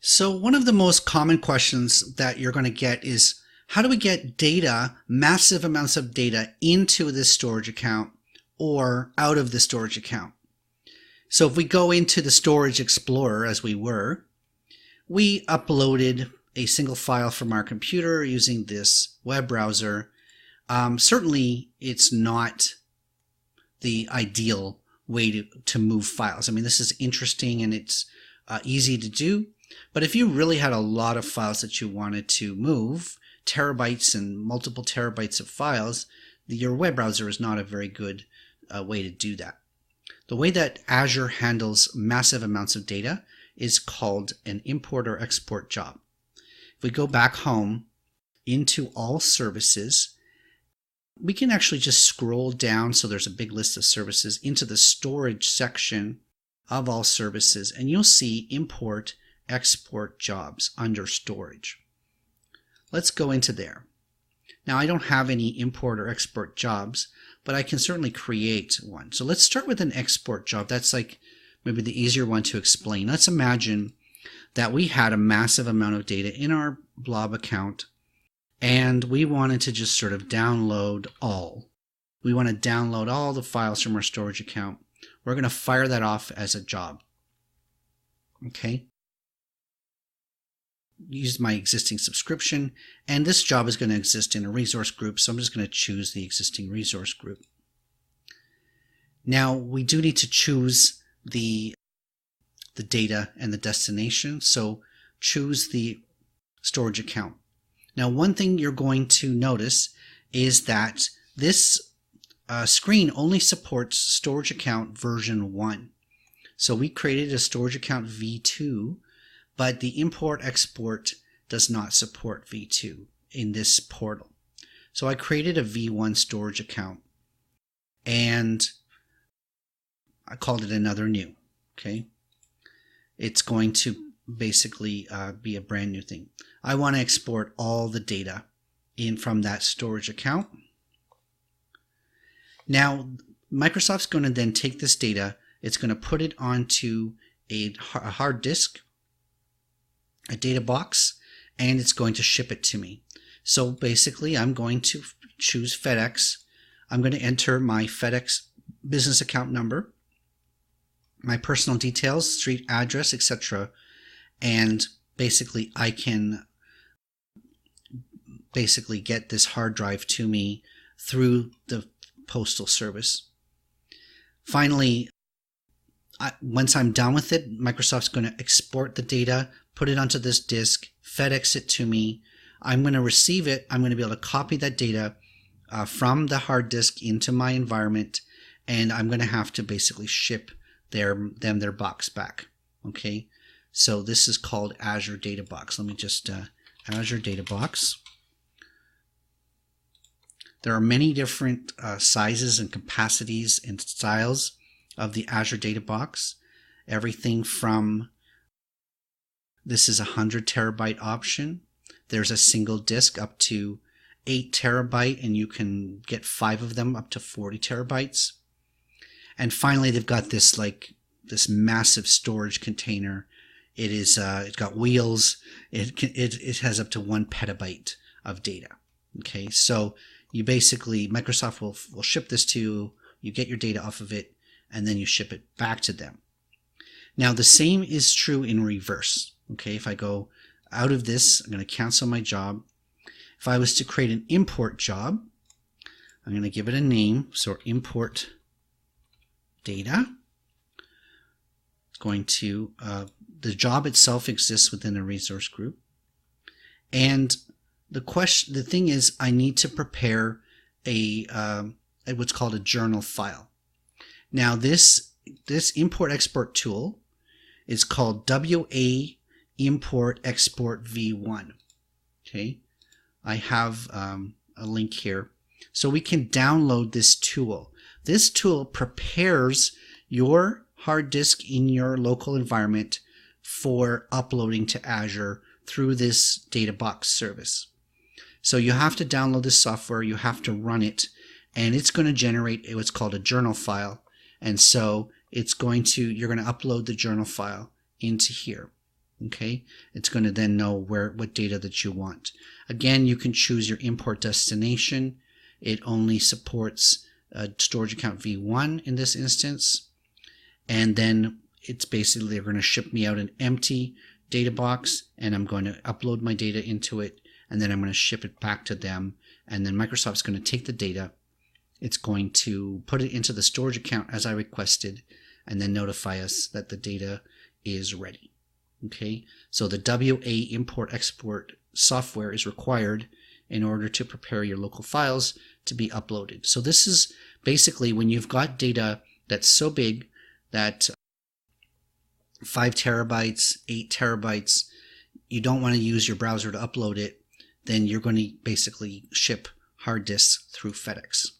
So one of the most common questions that you're going to get is, how do we get data, massive amounts of data, into this storage account or out of the storage account? So if we go into the Storage Explorer, as we uploaded a single file from our computer using this web browser. Certainly it's not the ideal way to move files. I mean, this is interesting and it's easy to do, but if you really had a lot of files that you wanted to move, terabytes and multiple terabytes of files, your web browser is not a very good way to do that. The way that Azure handles massive amounts of data is called an import or export job. If we go back home into all services, we can actually just scroll down, so there's a big list of services, into the storage section of all services, and you'll see import export jobs under storage. Let's go into there. Now, I don't have any import or export jobs, but I can certainly create one. So let's start with an export job. That's like maybe the easier one to explain. Let's imagine that we had a massive amount of data in our Blob account and we wanted to just sort of download all. We want to download all the files from our storage account. We're going to fire that off as a job. Okay. Use my existing subscription, and this job is going to exist in a resource group, so I'm just going to choose the existing resource group. Now we do need to choose the data and the destination, so choose the storage account. Now, one thing you're going to notice is that this screen only supports storage account version 1. So we created a storage account v2, but the import export does not support v2 in this portal. So I created a v1 storage account and I called it another new. Okay, it's going to basically be a brand new thing. I want to export all the data in from that storage account. Now Microsoft's going to then take this data, it's going to put it onto a hard disk, a data box, and it's going to ship it to me. So basically I'm going to choose FedEx. I'm going to enter my FedEx business account number, my personal details, street address, etc. And basically I can get this hard drive to me through the postal service. Finally, once I'm done with it, Microsoft's going to export the data, put it onto this disk, FedEx it to me. I'm going to receive it. I'm going to be able to copy that data from the hard disk into my environment, and I'm going to have to basically ship their box back. Okay, so this is called Azure Data Box. Let me just Azure Data Box. There are many different sizes and capacities and styles of the Azure Data Box. Everything from, this is a 100 terabyte option. There's a single disk up to 8 terabyte, and you can get 5 of them up to 40 terabytes. And finally, they've got this massive storage container. It's got wheels. It has up to 1 petabyte of data. Okay, so you basically, Microsoft will ship this to you. You get your data off of it, and then you ship it back to them. Now the same is true in reverse. Okay, if I go out of this, I'm going to cancel my job. If I was to create an import job, I'm going to give it a name. So import data. It's going to, the job itself exists within a resource group. And the thing is, I need to prepare what's called a journal file. Now this import export tool is called WA import export v1. Okay, I have a link here, so we can download this tool. This tool prepares your hard disk in your local environment for uploading to Azure through this data box service. So you have to download this software, you have to run it, and it's going to generate what's called a journal file. And so you're going to upload the journal file into here. Okay, it's going to then know what data that you want. Again, you can choose your import destination. It only supports storage account v1 in this instance, and then it's basically they're going to ship me out an empty data box, and I'm going to upload my data into it, and then I'm going to ship it back to them, and then Microsoft's going to take the data, it's going to put it into the storage account as I requested, and then notify us that the data is ready. Okay, so the WA import-export software is required in order to prepare your local files to be uploaded. So this is basically when you've got data that's so big that 5 terabytes, 8 terabytes, you don't want to use your browser to upload it, then you're going to basically ship hard disks through FedEx.